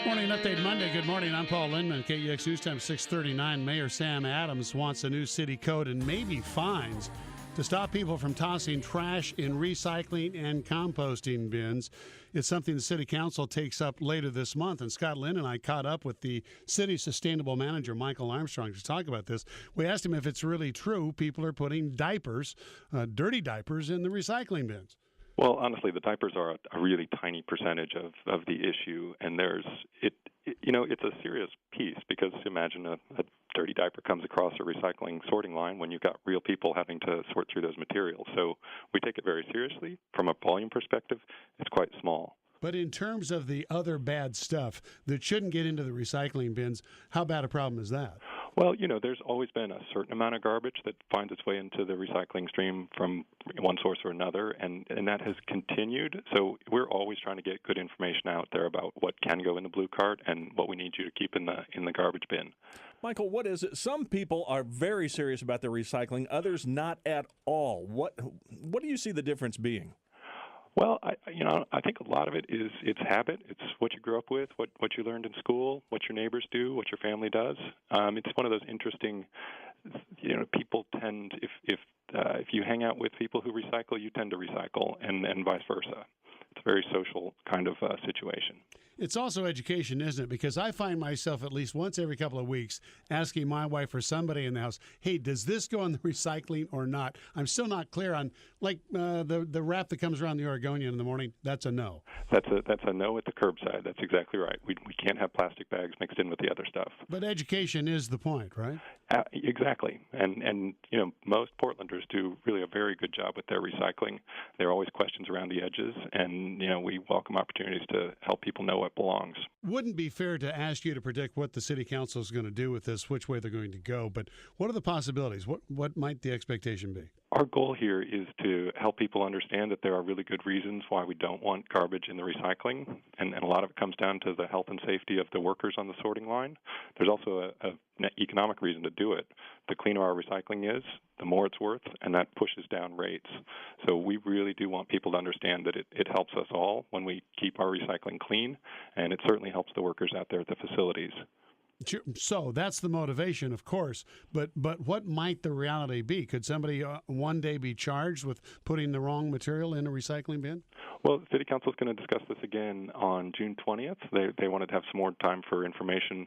Morning Update Monday. Good morning. I'm Paul Lindman. KUX News Time 6:39. Mayor Sam Adams wants a new city code and maybe fines to stop people from tossing trash in recycling and composting bins. It's something the city council takes up later this month. And Scott Lynn and I caught up with the city sustainable manager, Michael Armstrong, to talk about this. We asked him if it's really true people are putting diapers, dirty diapers, in the recycling bins. Well, honestly, the diapers are a really tiny percentage of the issue, and it's a serious piece because imagine a dirty diaper comes across a recycling sorting line when you've got real people having to sort through those materials. So we take it very seriously. From a volume perspective, it's quite small. But in terms of the other bad stuff that shouldn't get into the recycling bins, how bad a problem is that? Well, there's always been a certain amount of garbage that finds its way into the recycling stream from one source or another, and that has continued. So we're always trying to get good information out there about what can go in the blue cart and what we need you to keep in the garbage bin. Michael, what is it? Some people are very serious about their recycling, others not at all. What do you see the difference being? Well, I think a lot of it is it's habit. It's what you grew up with, what you learned in school, what your neighbors do, what your family does. It's one of those interesting, people tend, if you hang out with people who recycle, you tend to recycle, and vice versa. It's a very social kind of situation. It's also education, isn't it? Because I find myself at least once every couple of weeks asking my wife or somebody in the house, hey, does this go in the recycling or not? I'm still not clear on, the wrap that comes around the Oregonian in the morning, that's a no. That's a no at the curbside. That's exactly right. We can't have plastic bags mixed in with the other stuff. But education is the point, right? Exactly. And most Portlanders do really a very good job with their recycling. There are always questions around the edges, and we welcome opportunities to help people know what belongs. Wouldn't be fair to ask you to predict what the city council is going to do with this, which way they're going to go, but what are the possibilities? What might the expectation be? Our goal here is to help people understand that there are really good reasons why we don't want garbage in the recycling, and a lot of it comes down to the health and safety of the workers on the sorting line. There's also an economic reason to do it. The cleaner our recycling is, the more it's worth, and that pushes down rates. So we really do want people to understand that it helps us all when we keep our recycling clean, and it certainly helps the workers out there at the facilities. So that's the motivation, of course, but what might the reality be? Could somebody one day be charged with putting the wrong material in a recycling bin? Well, the City Council is going to discuss this again on June 20th. They wanted to have some more time for information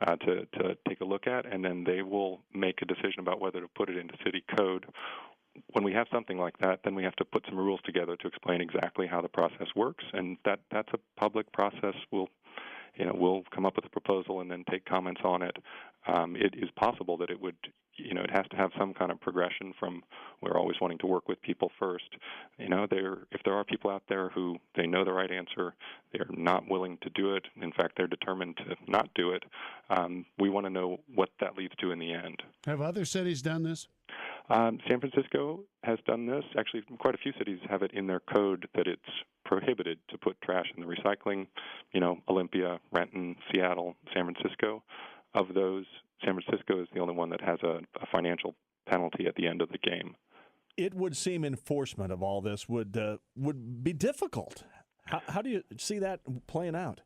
to take a look at, and then they will make a decision about whether to put it into city code. When we have something like that, then we have to put some rules together to explain exactly how the process works, and that's a public process. We'll come up with a proposal and then take comments on it. It is possible that it would, it has to have some kind of progression from we're always wanting to work with people first. If there are people out there who they know the right answer, they're not willing to do it. In fact, they're determined to not do it. We want to know what that leads to in the end. Have other cities done this? San Francisco has done this. Actually, quite a few cities have it in their code that it's prohibited to put trash in the recycling. Olympia, Renton, Seattle, San Francisco. Of those, San Francisco is the only one that has a financial penalty at the end of the game. It would seem enforcement of all this would be difficult. How do you see that playing out?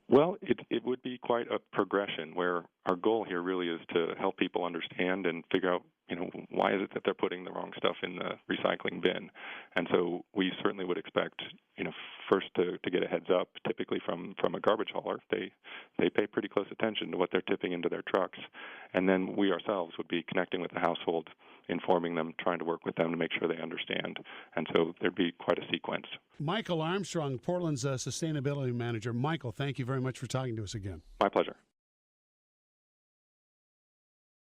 Well, it would be quite a progression where our goal here really is to help people understand and figure out, why is it that they're putting the wrong stuff in the recycling bin? And so we certainly would expect, first to get a heads up, typically from a garbage hauler. They pay pretty close attention to what they're tipping into their trucks. And then we ourselves would be connecting with the household, informing them, trying to work with them to make sure they understand. And so there'd be quite a sequence. Michael Armstrong, Portland's sustainability manager. Michael, thank you very much for talking to us again. My pleasure.